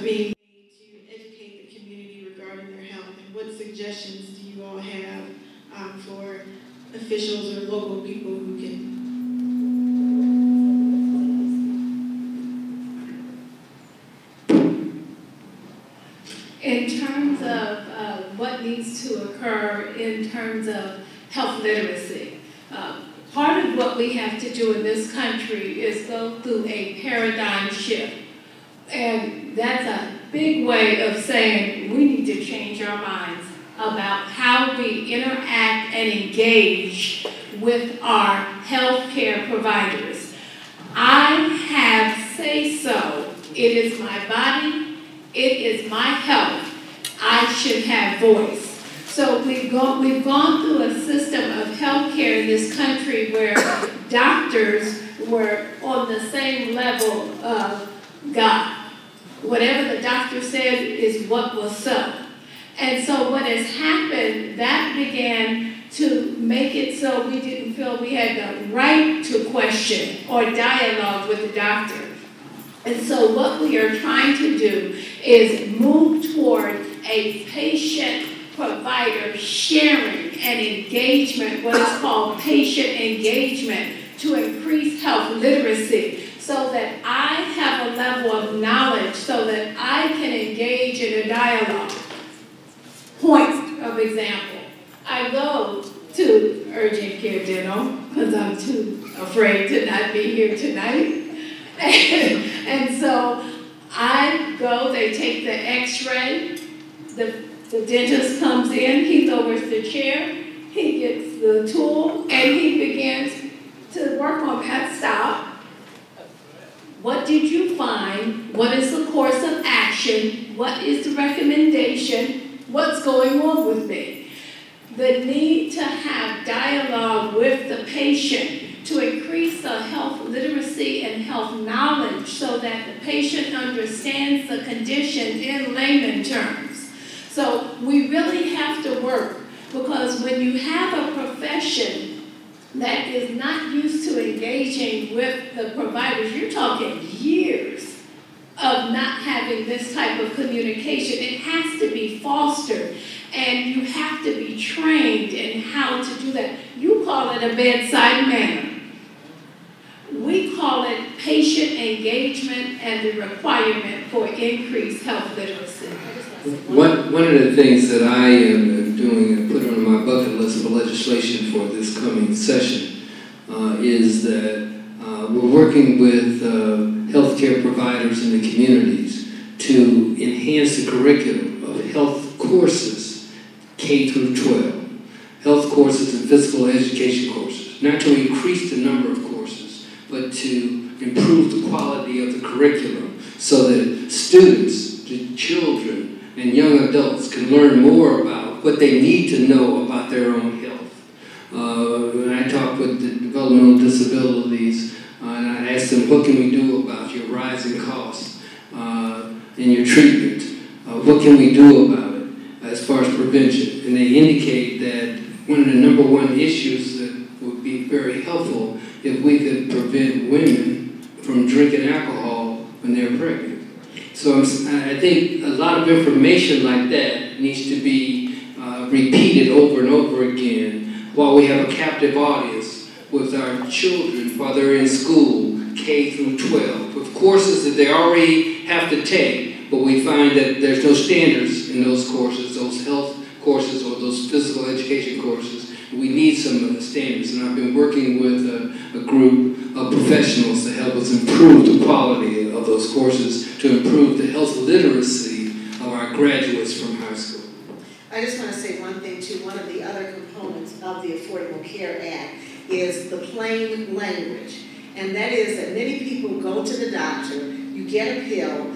being made to educate the community regarding their health, and what suggestions do you all have for officials or local people who can? In terms of what needs to occur in terms of health literacy, part of what we have to do in this country is go through a paradigm shift. And that's a big way of saying we need to change our minds about how we interact and engage with our healthcare providers. I have say-so. It is my body. It is my health. I should have voice. So we've gone through a system of healthcare in this country where doctors were on the same level of God. Whatever the doctor said is what was so. And so what has happened, that began to make it so we didn't feel we had the right to question or dialogue with the doctor. And so what we are trying to do is move toward a patient-provider sharing and engagement, what is called patient engagement, to increase health literacy, so that I have a level of knowledge so that I can engage in a dialogue. Point of example, I go to urgent care dental because I'm too afraid to not be here tonight. And so I go, they take the x-ray, the dentist comes in, he lowers the chair, he gets the tool, and he begins to work on that. Stop. What did you find? What is the course of action? What is the recommendation? What's going on with me? The need to have dialogue with the patient to increase the health literacy and health knowledge so that the patient understands the condition in layman terms. So we really have to work, because when you have a profession that is not used to engaging with the providers, you're talking years of not having this type of communication. It has to be fostered, and you have to be trained in how to do that. You call it a bedside manner. We call it patient engagement and the requirement for increased health literacy. One of the things that I am doing and put on my bucket list for legislation for this coming session is that we're working with healthcare providers in the communities to enhance the curriculum of health courses, K through 12, health courses and physical education courses, not to increase the number of courses, but to improve the quality of the curriculum so that students, the children, and young adults can learn more about what they need to know about their own health. When I talk with the developmental disabilities, and I ask them, what can we do about your rising costs in your treatment? What can we do about it as far as prevention? And they indicate that one of the #1 issues that would be very helpful if we could prevent women from drinking alcohol when they're pregnant. So I think a lot of information like that needs to be repeated over and over again while we have a captive audience with our children while they're in school, K through 12, with courses that they already have to take, but we find that there's no standards in those courses, those health courses or those physical education courses. We need some standards, and I've been working with a group of professionals to help us improve the quality of those courses, to improve the health literacy of our graduates from high school. I just want to say one thing too. One of the other components of the Affordable Care Act is the plain language. And that is that many people go to the doctor, you get a pill,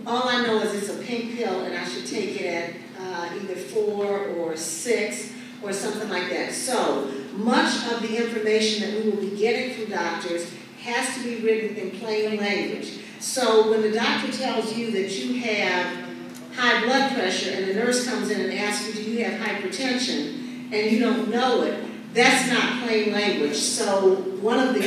all I know is it's a pink pill and I should take it at either 4 or 6 or something like that. So much of the information that we will be getting from doctors has to be written in plain language. So when the doctor tells you that you have high blood pressure and the nurse comes in and asks you, do you have hypertension, and you don't know it, that's not plain language. So one of the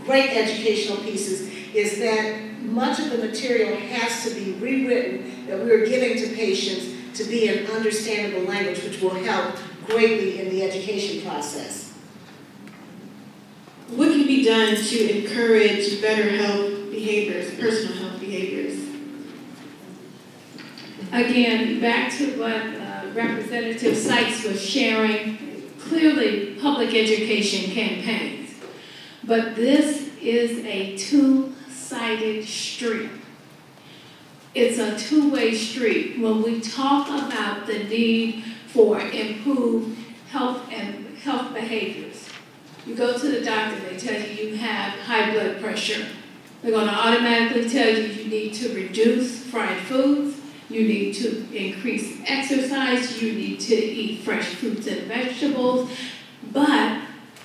great educational pieces is that much of the material has to be rewritten that we are giving to patients to be in understandable language, which will help greatly in the education process. What can be done to encourage better health behaviors, personal health behaviors? Again, back to what Representative Sykes was sharing, clearly public education campaigns. But this is a two-sided street. It's a two-way street. When we talk about the need for improved health and health behaviors, you go to the doctor, they tell you you have high blood pressure. They're going to automatically tell you you need to reduce fried foods, you need to increase exercise, you need to eat fresh fruits and vegetables, but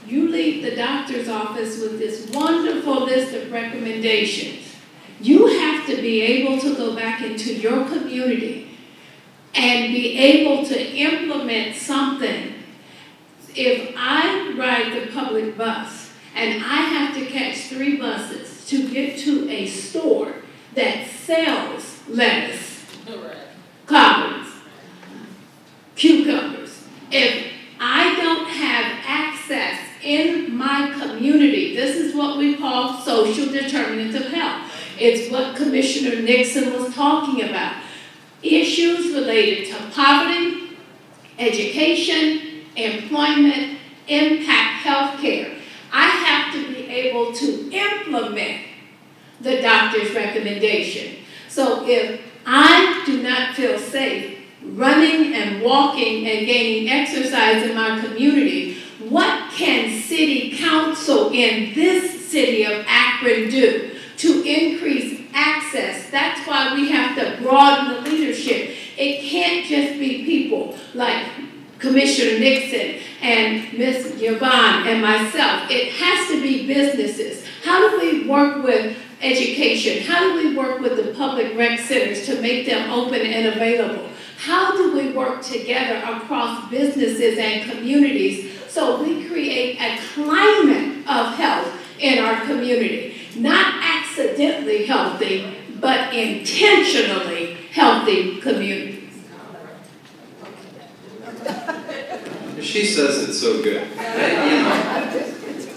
you leave the doctor's office with this wonderful list of recommendations. You have to be able to go back into your community and be able to implement something. If I ride the public bus and I have to catch 3 buses to get to a store that sells lettuce, collards, cucumbers, if I don't have access in my community, this is what we call social determinants of health. It's what Commissioner Nixon was talking about. Issues related to poverty, education, employment, impact healthcare. I have to be able to implement the doctor's recommendation. So if I do not feel safe running and walking and gaining exercise in my community, what can City Council in this city of Akron do to increase access? That's why we have to broaden the leadership. It can't just be people like Commissioner Nixon and Ms. Yvonne and myself. It has to be businesses. How do we work with education? How do we work with the public rec centers to make them open and available? How do we work together across businesses and communities so we create a climate of health in our community? Not accidentally healthy, but intentionally healthy communities. She says it so good.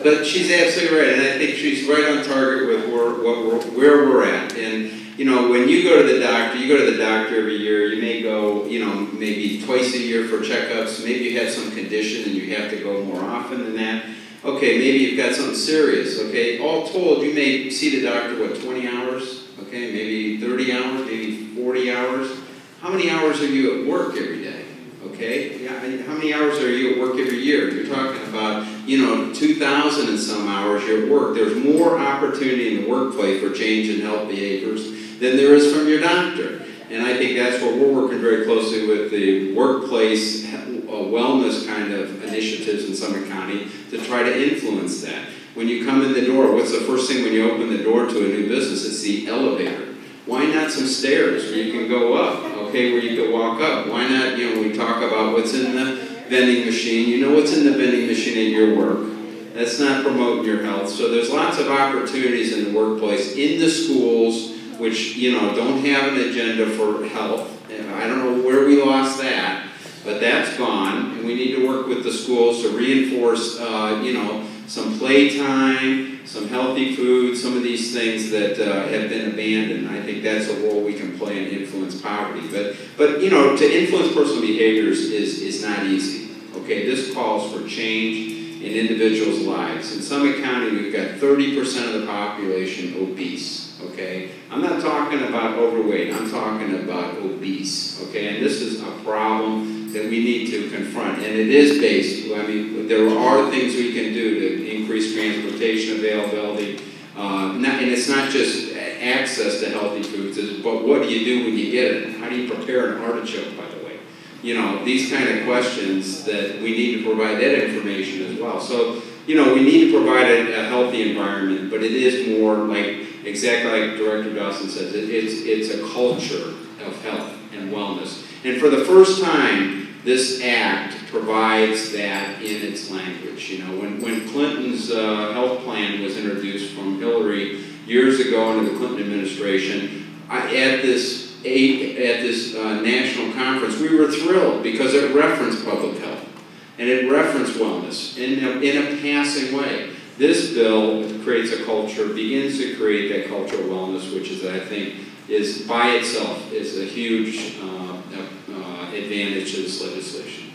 But she's absolutely right, and I think she's right on target with where we're at. And when you go to the doctor every year. You may go, maybe twice a year for checkups. Maybe you have some condition and you have to go more often than that. Okay, maybe you've got something serious. Okay, all told, you may see the doctor 20 hours. Okay, maybe 30 hours, maybe 40 hours. How many hours are you at work every day? Okay, yeah, how many hours are you at work every year? You're talking about, 2,000 and some hours you're at work. There's more opportunity in the workplace for change in health behaviors than there is from your doctor. And I think that's what we're working very closely with the workplace wellness kind of initiatives in Summit County to try to influence that. When you come in the door, what's the first thing when you open the door to a new business? It's the elevator. Why not some stairs where you can go up, okay, where you can walk up? Why not, we talk about what's in the vending machine. You know what's in the vending machine in your work. That's not promoting your health. So there's lots of opportunities in the workplace, in the schools, which, don't have an agenda for health. I don't know where we lost that, but that's gone. And we need to work with the schools to reinforce, some playtime, some healthy food, some of these things that have been abandoned. I think that's a role we can play in influence poverty. But to influence personal behaviors is not easy. Okay, this calls for change in individuals' lives. In Summit County, we've got 30% of the population obese. Okay, I'm not talking about overweight. I'm talking about obese. Okay, and this is a problem that we need to confront, and it is based. There are things we can do to increase transportation availability, and it's not just access to healthy foods, but what do you do when you get it? How do you prepare an artichoke, by the way? These kind of questions that we need to provide that information as well. So, we need to provide a healthy environment, but it is more exactly like Director Dawson says, it's a culture of health and wellness. And for the first time, this act provides that in its language. When Clinton's health plan was introduced from Hillary, years ago under the Clinton administration, at this national conference, we were thrilled because it referenced public health and it referenced wellness in a passing way. This bill creates a culture, begins to create that culture of wellness, which is, I think, is by itself is a huge advantage to this legislation.